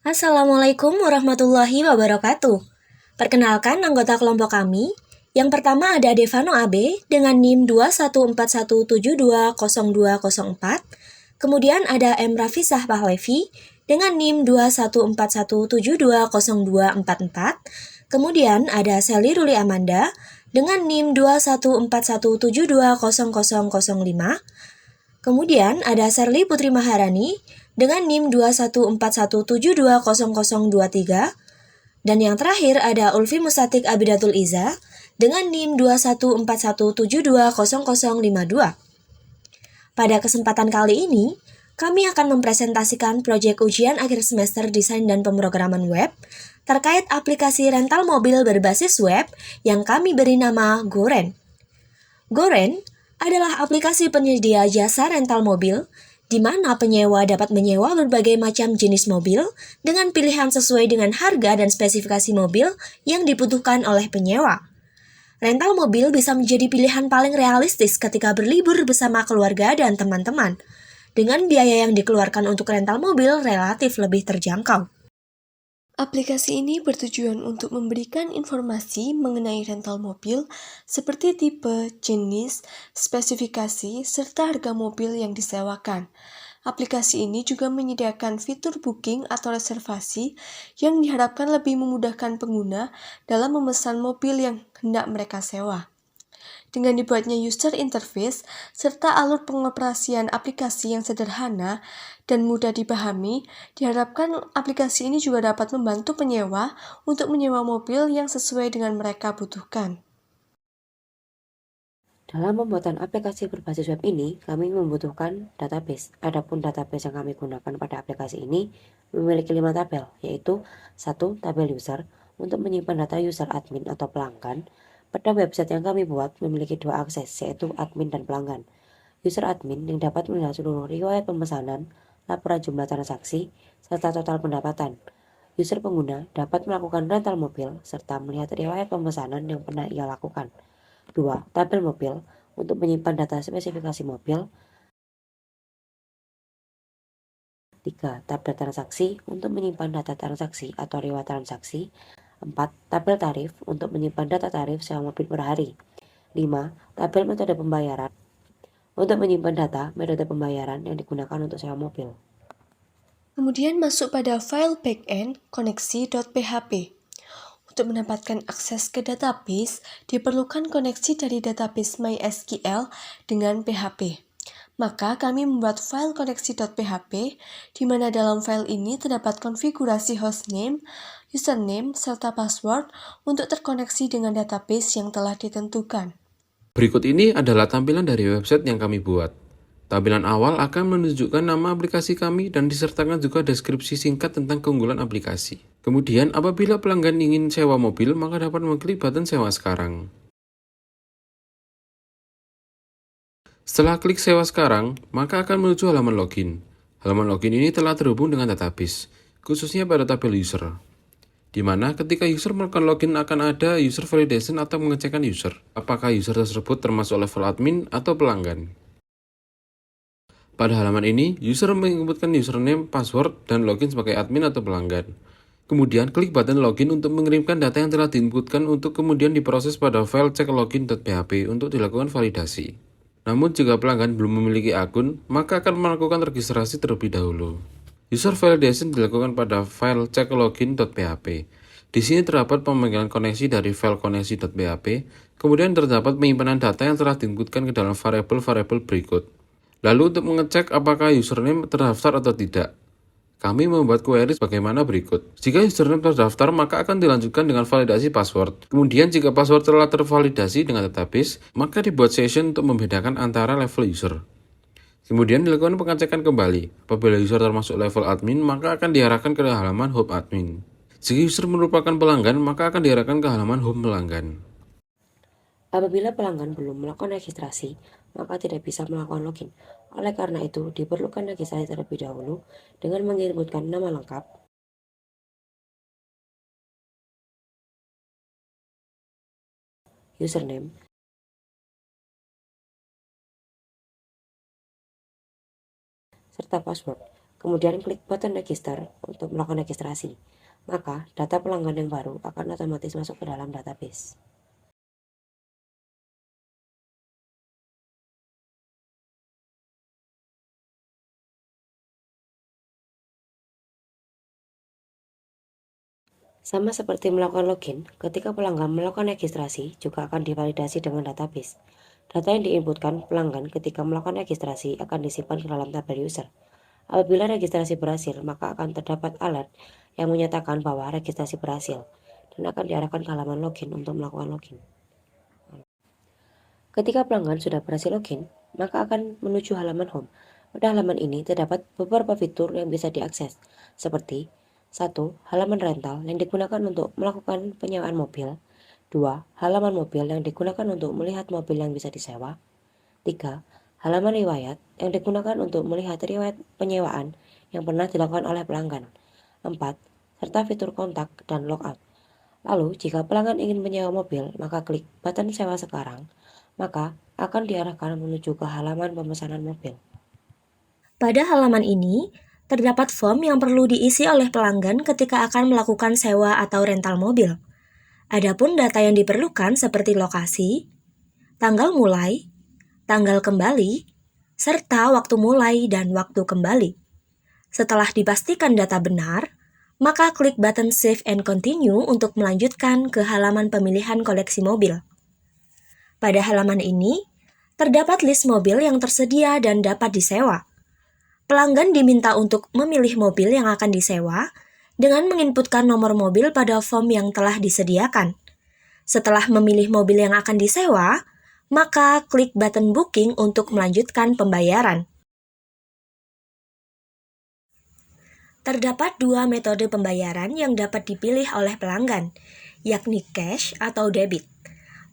Assalamualaikum warahmatullahi wabarakatuh. Perkenalkan anggota kelompok kami. Yang pertama ada Devano AB dengan NIM 21417202204. Kemudian ada M. Rafisah Pahlevi dengan NIM 21417220244. Kemudian ada Sally Ruli Amanda dengan NIM 21417220005. Kemudian ada Serly Putri Maharani dengan NIM 21417220023. Dan yang terakhir ada Ulfi Musatik Abidatul Iza dengan NIM 21417220052. Pada kesempatan kali ini, kami akan mempresentasikan proyek ujian akhir semester Desain dan Pemrograman Web terkait aplikasi rental mobil berbasis web yang kami beri nama Goren. Goren adalah aplikasi penyedia jasa rental mobil di mana penyewa dapat menyewa berbagai macam jenis mobil dengan pilihan sesuai dengan harga dan spesifikasi mobil yang dibutuhkan oleh penyewa. Rental mobil bisa menjadi pilihan paling realistis ketika berlibur bersama keluarga dan teman-teman, dengan biaya yang dikeluarkan untuk rental mobil relatif lebih terjangkau. Aplikasi ini bertujuan untuk memberikan informasi mengenai rental mobil seperti tipe, jenis, spesifikasi, serta harga mobil yang disewakan. Aplikasi ini juga menyediakan fitur booking atau reservasi yang diharapkan lebih memudahkan pengguna dalam memesan mobil yang hendak mereka sewa. Dengan dibuatnya user interface serta alur pengoperasian aplikasi yang sederhana dan mudah dipahami, diharapkan aplikasi ini juga dapat membantu penyewa untuk menyewa mobil yang sesuai dengan mereka butuhkan. Dalam pembuatan aplikasi berbasis web ini, kami membutuhkan database. Adapun database yang kami gunakan pada aplikasi ini memiliki 5 tabel, yaitu 1. Tabel user untuk menyimpan data user admin atau pelanggan. Pada website yang kami buat memiliki 2 akses, yaitu admin dan pelanggan. User admin yang dapat melihat seluruh riwayat pemesanan, laporan jumlah transaksi, serta total pendapatan. User pengguna dapat melakukan rental mobil serta melihat riwayat pemesanan yang pernah ia lakukan. 2. Tabel mobil untuk menyimpan data spesifikasi mobil. 3. Tabel transaksi untuk menyimpan data transaksi atau riwayat transaksi. 4. Tabel tarif untuk menyimpan data tarif sewa mobil per hari. 5. Tabel metode pembayaran untuk menyimpan data metode pembayaran yang digunakan untuk sewa mobil. Kemudian masuk pada file backend koneksi.php. Untuk mendapatkan akses ke database, diperlukan koneksi dari database MySQL dengan PHP. Maka kami membuat file koneksi.php, di mana dalam file ini terdapat konfigurasi hostname, username, serta password untuk terkoneksi dengan database yang telah ditentukan. Berikut ini adalah tampilan dari website yang kami buat. Tampilan awal akan menunjukkan nama aplikasi kami dan disertakan juga deskripsi singkat tentang keunggulan aplikasi. Kemudian, apabila pelanggan ingin sewa mobil, maka dapat mengklik button sewa sekarang. Setelah klik sewa sekarang, maka akan menuju halaman login. Halaman login ini telah terhubung dengan database, khususnya pada tabel user, di mana ketika user melakukan login akan ada user validation atau mengecekkan user, apakah user tersebut termasuk level admin atau pelanggan. Pada halaman ini, user menginputkan username, password, dan login sebagai admin atau pelanggan. Kemudian, klik button login untuk mengirimkan data yang telah diinputkan untuk kemudian diproses pada file checklogin.php untuk dilakukan validasi. Namun, jika pelanggan belum memiliki akun, maka akan melakukan registrasi terlebih dahulu. User validation dilakukan pada file checklogin.php. Di sini terdapat pemanggilan koneksi dari file koneksi.php, kemudian terdapat penyimpanan data yang telah diinputkan ke dalam variabel-variabel berikut. Lalu untuk mengecek apakah username terdaftar atau tidak, kami membuat query bagaimana berikut. Jika username terdaftar, maka akan dilanjutkan dengan validasi password. Kemudian jika password telah tervalidasi dengan database, maka dibuat session untuk membedakan antara level user. Kemudian dilakukan pengecekan kembali. Apabila user termasuk level admin, maka akan diarahkan ke halaman home admin. Jika user merupakan pelanggan, maka akan diarahkan ke halaman home pelanggan. Apabila pelanggan belum melakukan registrasi, maka tidak bisa melakukan login. Oleh karena itu, diperlukan registrasi terlebih dahulu dengan menginputkan nama lengkap, username, serta password. Kemudian klik button register untuk melakukan registrasi. Maka data pelanggan yang baru akan otomatis masuk ke dalam database. Sama seperti melakukan login, ketika pelanggan melakukan registrasi juga akan divalidasi dengan database. Data yang diinputkan pelanggan ketika melakukan registrasi akan disimpan ke dalam tabel user. Apabila registrasi berhasil, maka akan terdapat alert yang menyatakan bahwa registrasi berhasil dan akan diarahkan ke halaman login untuk melakukan login. Ketika pelanggan sudah berhasil login, maka akan menuju halaman home. Pada halaman ini terdapat beberapa fitur yang bisa diakses, seperti 1. Halaman rental yang digunakan untuk melakukan penyewaan mobil. 2. Halaman mobil yang digunakan untuk melihat mobil yang bisa disewa. 3. Halaman riwayat yang digunakan untuk melihat riwayat penyewaan yang pernah dilakukan oleh pelanggan. 4. Serta fitur kontak dan logout. Lalu, jika pelanggan ingin menyewa mobil, maka klik button sewa sekarang, maka akan diarahkan menuju ke halaman pemesanan mobil. Pada halaman ini, terdapat form yang perlu diisi oleh pelanggan ketika akan melakukan sewa atau rental mobil. Adapun data yang diperlukan seperti lokasi, tanggal mulai, tanggal kembali, serta waktu mulai dan waktu kembali. Setelah dipastikan data benar, maka klik button Save and Continue untuk melanjutkan ke halaman pemilihan koleksi mobil. Pada halaman ini, terdapat list mobil yang tersedia dan dapat disewa. Pelanggan diminta untuk memilih mobil yang akan disewa dengan menginputkan nomor mobil pada form yang telah disediakan. Setelah memilih mobil yang akan disewa, maka klik button Booking untuk melanjutkan pembayaran. Terdapat dua metode pembayaran yang dapat dipilih oleh pelanggan, yakni cash atau debit.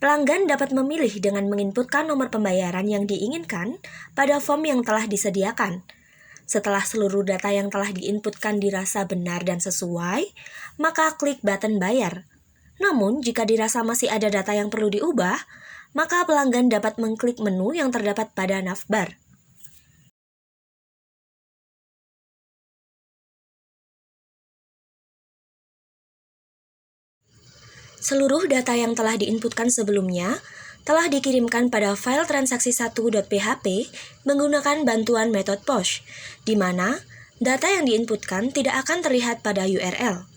Pelanggan dapat memilih dengan menginputkan nomor pembayaran yang diinginkan pada form yang telah disediakan. Setelah seluruh data yang telah diinputkan dirasa benar dan sesuai, maka klik button bayar. Namun, jika dirasa masih ada data yang perlu diubah, maka pelanggan dapat mengklik menu yang terdapat pada navbar. Seluruh data yang telah diinputkan sebelumnya telah dikirimkan pada file transaksi1.php menggunakan bantuan metode push, di mana data yang diinputkan tidak akan terlihat pada URL.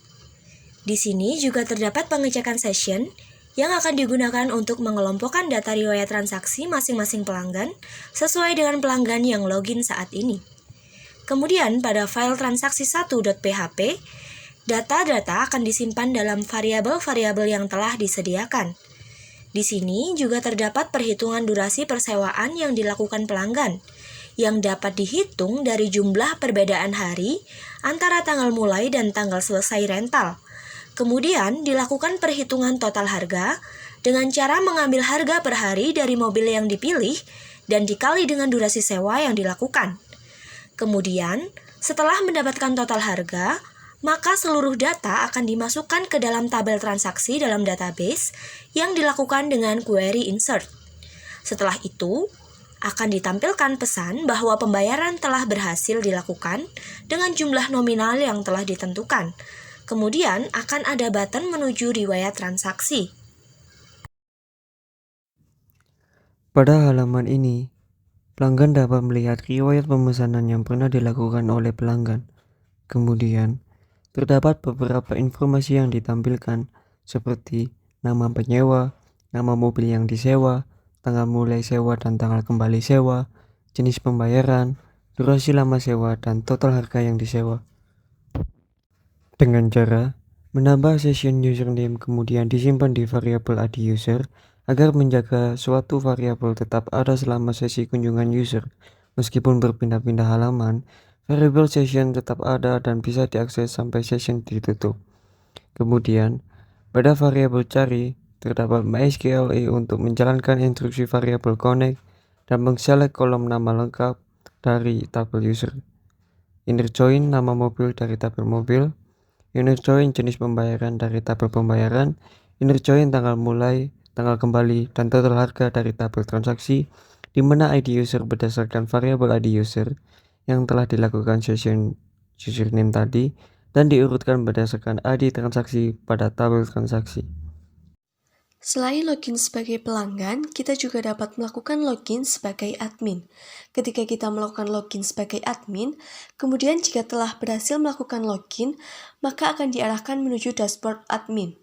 Di sini juga terdapat pengecekan session yang akan digunakan untuk mengelompokkan data riwayat transaksi masing-masing pelanggan sesuai dengan pelanggan yang login saat ini. Kemudian pada file transaksi1.php, data-data akan disimpan dalam variabel-variabel yang telah disediakan. Di sini juga terdapat perhitungan durasi persewaan yang dilakukan pelanggan, yang dapat dihitung dari jumlah perbedaan hari antara tanggal mulai dan tanggal selesai rental. Kemudian dilakukan perhitungan total harga dengan cara mengambil harga per hari dari mobil yang dipilih dan dikali dengan durasi sewa yang dilakukan. Kemudian, setelah mendapatkan total harga, maka seluruh data akan dimasukkan ke dalam tabel transaksi dalam database yang dilakukan dengan query insert. Setelah itu, akan ditampilkan pesan bahwa pembayaran telah berhasil dilakukan dengan jumlah nominal yang telah ditentukan. Kemudian akan ada button menuju riwayat transaksi. Pada halaman ini, pelanggan dapat melihat riwayat pemesanan yang pernah dilakukan oleh pelanggan. Kemudian, terdapat beberapa informasi yang ditampilkan seperti nama penyewa, nama mobil yang disewa, tanggal mulai sewa dan tanggal kembali sewa, jenis pembayaran, durasi lama sewa, dan total harga yang disewa. Dengan cara menambah session username kemudian disimpan di variabel id user agar menjaga suatu variabel tetap ada selama sesi kunjungan user. Meskipun berpindah-pindah halaman, variabel session tetap ada dan bisa diakses sampai session ditutup. Kemudian, pada variabel cari, terdapat MySQLi untuk menjalankan instruksi variabel connect dan mengselect kolom nama lengkap dari tabel user. Inner join nama mobil dari tabel mobil, inner join jenis pembayaran dari tabel pembayaran, inner join tanggal mulai, tanggal kembali, dan total harga dari tabel transaksi, di mana ID user berdasarkan variabel ID user, yang telah dilakukan session username tadi dan diurutkan berdasarkan ID transaksi pada tabel transaksi. Selain login sebagai pelanggan, kita juga dapat melakukan login sebagai admin. Ketika kita melakukan login sebagai admin, kemudian jika telah berhasil melakukan login, maka akan diarahkan menuju dashboard admin.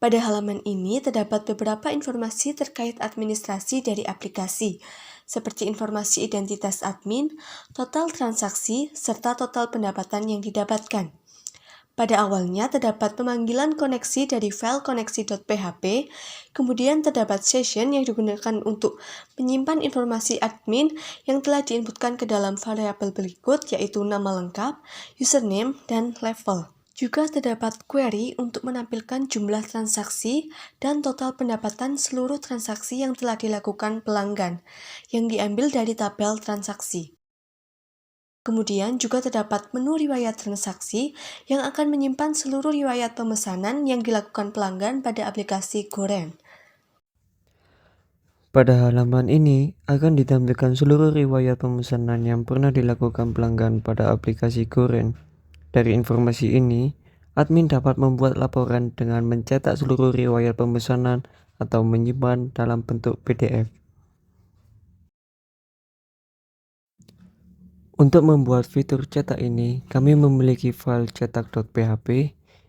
Pada halaman ini terdapat beberapa informasi terkait administrasi dari aplikasi, seperti informasi identitas admin, total transaksi, serta total pendapatan yang didapatkan. Pada awalnya terdapat pemanggilan koneksi dari file koneksi.php, kemudian terdapat session yang digunakan untuk menyimpan informasi admin yang telah diinputkan ke dalam variabel berikut, yaitu nama lengkap, username, dan level. Juga terdapat query untuk menampilkan jumlah transaksi dan total pendapatan seluruh transaksi yang telah dilakukan pelanggan, yang diambil dari tabel transaksi. Kemudian juga terdapat menu riwayat transaksi yang akan menyimpan seluruh riwayat pemesanan yang dilakukan pelanggan pada aplikasi Goren. Pada halaman ini akan ditampilkan seluruh riwayat pemesanan yang pernah dilakukan pelanggan pada aplikasi Goren. Dari informasi ini, admin dapat membuat laporan dengan mencetak seluruh riwayat pemesanan atau menyimpan dalam bentuk PDF. Untuk membuat fitur cetak ini, kami memiliki file cetak.php,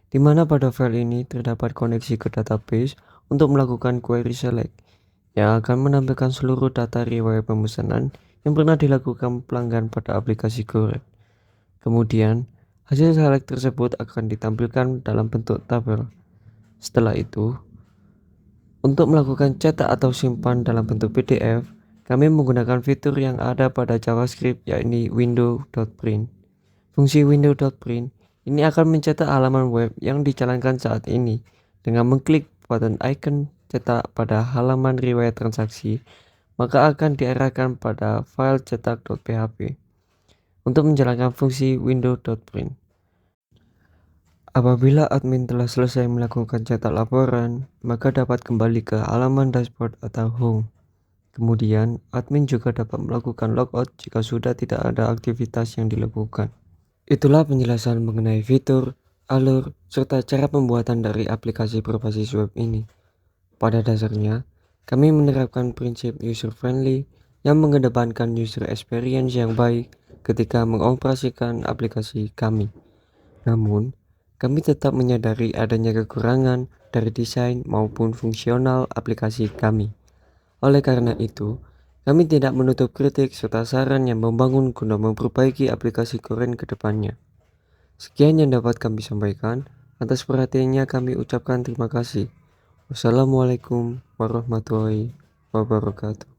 di mana pada file ini terdapat koneksi ke database untuk melakukan query select, yang akan menampilkan seluruh data riwayat pemesanan yang pernah dilakukan pelanggan pada aplikasi Goren. Kemudian, hasil select tersebut akan ditampilkan dalam bentuk tabel. Setelah itu, untuk melakukan cetak atau simpan dalam bentuk PDF, kami menggunakan fitur yang ada pada JavaScript, yakni window.print. Fungsi window.print ini akan mencetak halaman web yang dijalankan saat ini. Dengan mengklik button icon cetak pada halaman riwayat transaksi, maka akan diarahkan pada file cetak.php untuk menjalankan fungsi window.print. Apabila admin telah selesai melakukan cetak laporan, maka dapat kembali ke halaman dashboard atau home. Kemudian, admin juga dapat melakukan logout jika sudah tidak ada aktivitas yang dilakukan. Itulah penjelasan mengenai fitur, alur, serta cara pembuatan dari aplikasi berbasis web ini. Pada dasarnya, kami menerapkan prinsip user-friendly yang mengedepankan user experience yang baik ketika mengoperasikan aplikasi kami. Namun, kami tetap menyadari adanya kekurangan dari desain maupun fungsional aplikasi kami. Oleh karena itu, kami tidak menutup kritik serta saran yang membangun guna memperbaiki aplikasi Goren ke depannya. Sekian yang dapat kami sampaikan. Atas perhatiannya kami ucapkan terima kasih. Wassalamualaikum warahmatullahi wabarakatuh.